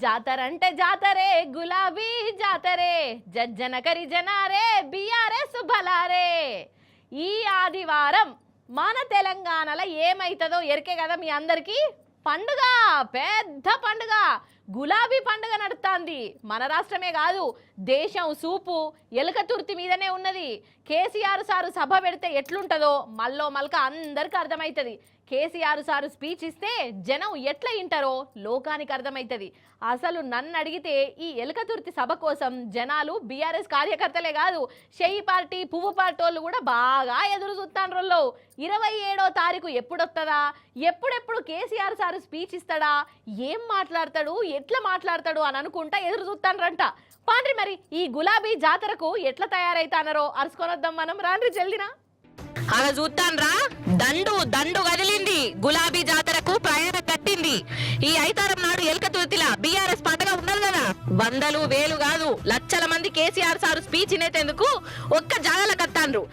జాతరంటే జాతరే గులాబీ జాతరే జజ్జనకరి జనారే బిఆర్ఎస్ బలారే. ఈ ఆదివారం మన తెలంగాణలో ఏమైతుందో ఎరికే కదా మీ అందరికీ. పండుగ, పెద్ద పండుగ, గులాబీ పండుగ నడుస్తుంది. మన రాష్ట్రమే కాదు, దేశం సూపు ఎలకతుర్తి మీదనే ఉన్నది. కేసీఆర్ సారు సభ పెడితే ఎట్లుంటుందో మల్లో మల్క అందరికి అర్థమవుతుంది. కేసీఆర్ సారు స్పీచ్ ఇస్తే జనం ఎట్లా వింటారో లోకానికి అర్థమవుతుంది. అసలు నన్ను అడిగితే ఈ ఎలకతుర్తి సభ కోసం జనాలు బీఆర్ఎస్ కార్యకర్తలే కాదు, షెయి పార్టీ, పువ్వు పార్టీ వాళ్ళు కూడా బాగా ఎదురు చూస్తాను. 27వ తారీఖు ఎప్పుడొస్తుందా, ఎప్పుడెప్పుడు కేసీఆర్ సారు స్పీచ్ ఇస్తాడా, ఏం మాట్లాడతాడు, ఎట్లా మాట్లాడతాడు అని అనుకుంటా ఎదురు చూస్తానంట. పాండ్రి మరి ఈ గులాబీ జాతరకు ఎట్లా తయారైతానరో అరుచుకొనొద్దాం మనం. రాండ్రి జల్దినా అలా చూస్తాన్రా, దండు దండు కదిలింది. గులాబీ జాతరకు ప్రయాణం కట్టింది. ఈ ఐతారం నాడు ఎలకతుర్తిలా బీఆర్ఎస్ పండుగ ఉన్నది కదా. వందలు వేలు కాదు, లక్షల మంది కేసీఆర్ సారు స్పీచ్ ఇనేందుకు ఒక్క జాగల కట్టాన్రు.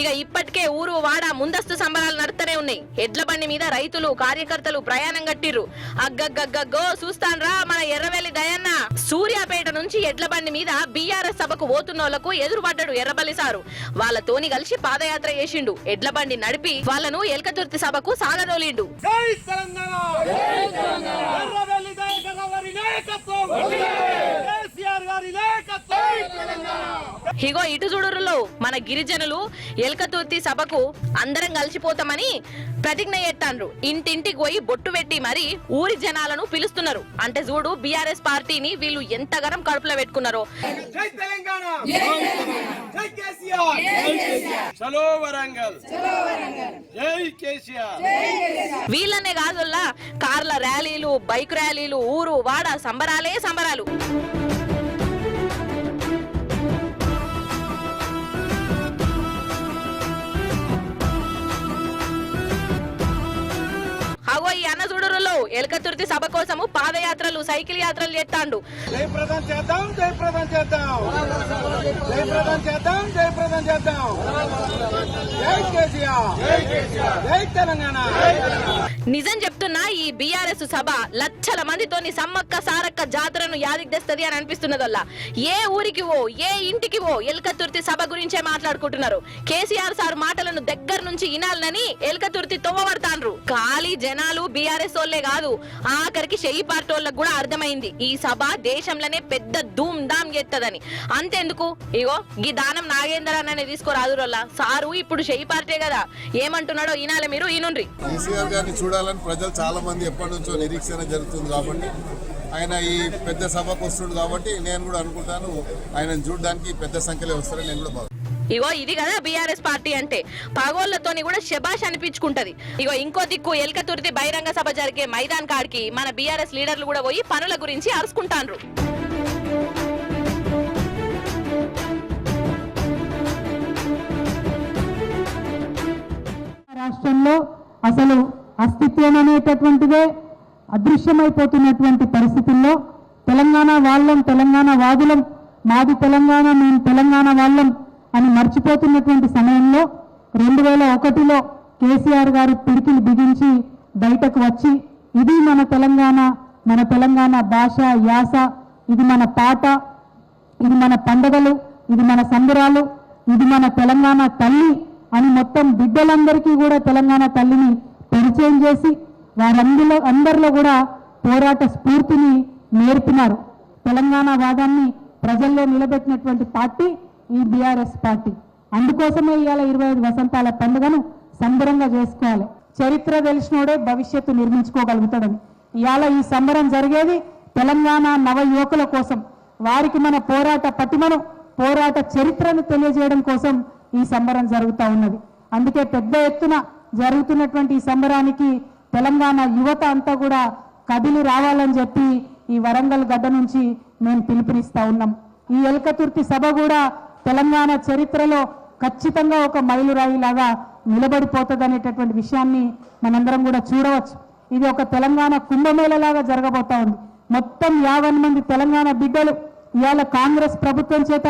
ఇక ఇప్పటికే ఊరు వాడ ముందస్తు సంబరాలు నడుస్తూనే ఉన్నాయి. ఎడ్ల బండి మీద రైతులు, కార్యకర్తలు ప్రయాణం కట్టిర్రు. అగ్గగ్గగ్గో చూస్తాన్రా మన ఎర్రవెల్లి దయన్న. సూర్యాపేట నుంచి ఎడ్ల బండి మీద బీఆర్ఎస్ సభకు పోతున్నోళ్లకు ఎదురుపడ్డాడు ఎర్రబల్లి సారు. వాళ్ళతోని కలిసి పాదయాత్ర చేసిండు. ఎడ్ల బండి నడిపి వాళ్ళను ఎలకతుర్తి సభకు సాగదోలిండు. ఇగో ఇటు చూడురులో మన గిరిజనులు ఎలకతుర్తి సభకు అందరం కలిసిపోతామని ప్రతిజ్ఞ చేస్తాండ్రు. ఇంటింటికి పోయి బొట్టు పెట్టి మరి ఊరి జనాలను పిలుస్తున్నారు. అంటే చూడు బీఆర్ఎస్ పార్టీని వీళ్ళు ఎంతగానం కడుపులో పెట్టుకున్నారో. వీళ్ళనే కాదుల్లా కార్ల ర్యాలీలు, బైక్ ర్యాలీలు, ఊరు వాడ సంబరాలే సంబరాలు. అగో ఈ అన్న చూడురులో ఎలకతుర్తి సభ కోసము పాదయాత్రలు, సైకిల్ యాత్రలు చేస్తాండు. నిజం చెప్తున్నా, ఈ బీఆర్ఎస్ సభ లక్షల మందితోని సమ్మక్క సారక్క జాతరను యాదిగ్దేస్తది అని అనిపిస్తున్నదల్లా. ఏ ఊరికి ఓ, ఏ ఇంటికి ఓ ఎలకతుర్తి సభ గురించే మాట్లాడుకుంటున్నారు. కేసీఆర్ సార్ మాటలను దగ్గర నుంచి వినాలని ఎలకతుర్తి తొవ్వబడతాండ్రు. ఖాళీ జనాలు బీఆర్ఎస్ వాళ్ళే కాదు, ఆఖరికి షెయి పార్టీ వాళ్ళకు కూడా అర్థమైంది ఈ సభ దేశంలోనే పెద్ద ధూమ్ ధామ్ చేస్తదని. అంతెందుకు, ఇగో ఈ దానం నాగేందర్ అనే తీసుకోరాదురోల్లా సారు ఇప్పుడు షెయి పార్టీ కదా, ఏమంటున్నాడో ఈనాలే మీరు ఈనుండ్రి. కేసీఆర్ గారిని చూడాలని ప్రజలు చాలా మంది ఎప్పటి నుంచో నిరీక్షణ జరుగుతుంది కాబట్టి ఆయన ఈ పెద్ద సభకు వస్తుండు కాబట్టి నేను కూడా అనుకుంటాను ఆయన చూడడానికి పెద్ద సంఖ్యలో వస్తారని నేను కూడా ఇగో ఇది కదా బీఆర్ఎస్ పార్టీ అంటే. పగోళ్లతోని కూడా శబాష్ అనిపించుకుంటది. ఇగో ఇంకో దిక్కు ఎలకతుర్తి బహిరంగ సభ జరిగే మైదాన్ కాడికి మన బీఆర్ఎస్ లీడర్లు కూడా పోయి పనుల గురించి అరుచుకుంటాండ్రు. రాష్ట్రంలో అసలు అస్తిత్వం అనేటటువంటిదే అదృశ్యమైపోతున్నటువంటి పరిస్థితుల్లో తెలంగాణ వాళ్ళం, తెలంగాణ వాదులం, మాది తెలంగాణ, మేము తెలంగాణ వాళ్ళం అని మర్చిపోతున్నటువంటి సమయంలో 2001లో కేసీఆర్ గారు పిడికిలు బిగించి బయటకు వచ్చి ఇది మన తెలంగాణ భాష, యాస, ఇది మన పాట, ఇది మన పండుగలు, ఇది మన సంబరాలు, ఇది మన తెలంగాణ తల్లి అని మొత్తం బిడ్డలందరికీ కూడా తెలంగాణ తల్లిని పరిచయం చేసి అందరిలో కూడా పోరాట స్ఫూర్తిని నేర్పినారు. తెలంగాణ వాదాన్ని ప్రజల్లో నిలబెట్టినటువంటి పార్టీ ఈ బీఆర్ఎస్ పార్టీ. అందుకోసమే ఇవాళ 25 వసంతాల పండుగను సంబరంగా చేసుకోవాలి. చరిత్ర తెలిసినోడే భవిష్యత్తు నిర్మించుకోగలుగుతాడని ఇవాళ ఈ సంబరం జరిగేది తెలంగాణ నవ యువకుల కోసం. వారికి మన పోరాట పటిమను, పోరాట చరిత్రను తెలియజేయడం కోసం ఈ సంబరం జరుగుతూ ఉన్నది. అందుకే పెద్ద ఎత్తున జరుగుతున్నటువంటి ఈ సంబరానికి తెలంగాణ యువత అంతా కూడా కదిలి రావాలని చెప్పి ఈ వరంగల్ గడ్డ నుంచి మేము పిలుపునిస్తా ఉన్నాం. ఈ ఎలకతుర్తి సభ కూడా తెలంగాణ చరిత్రలో ఖచ్చితంగా ఒక మైలురాయిలాగా నిలబడిపోతుంది అనేటటువంటి విషయాన్ని మనందరం కూడా చూడవచ్చు. ఇది ఒక తెలంగాణ కుంభమేళలాగా జరగబోతా ఉంది. మొత్తం 50 మంది తెలంగాణ బిడ్డలు ఇవాళ కాంగ్రెస్ ప్రభుత్వం చేత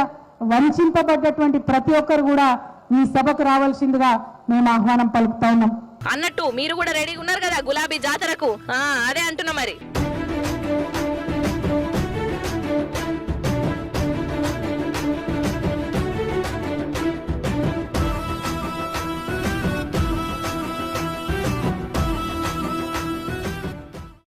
వంచింపబడ్డటువంటి ప్రతి ఒక్కరు కూడా ఈ సభకు రావాల్సిందిగా మేము ఆహ్వానం పలుకుతా ఉన్నాం. అన్నట్టు మీరు కూడా రెడీగా ఉన్నారు కదా గులాబీ జాతరకు? అదే అంటున్నా మరి.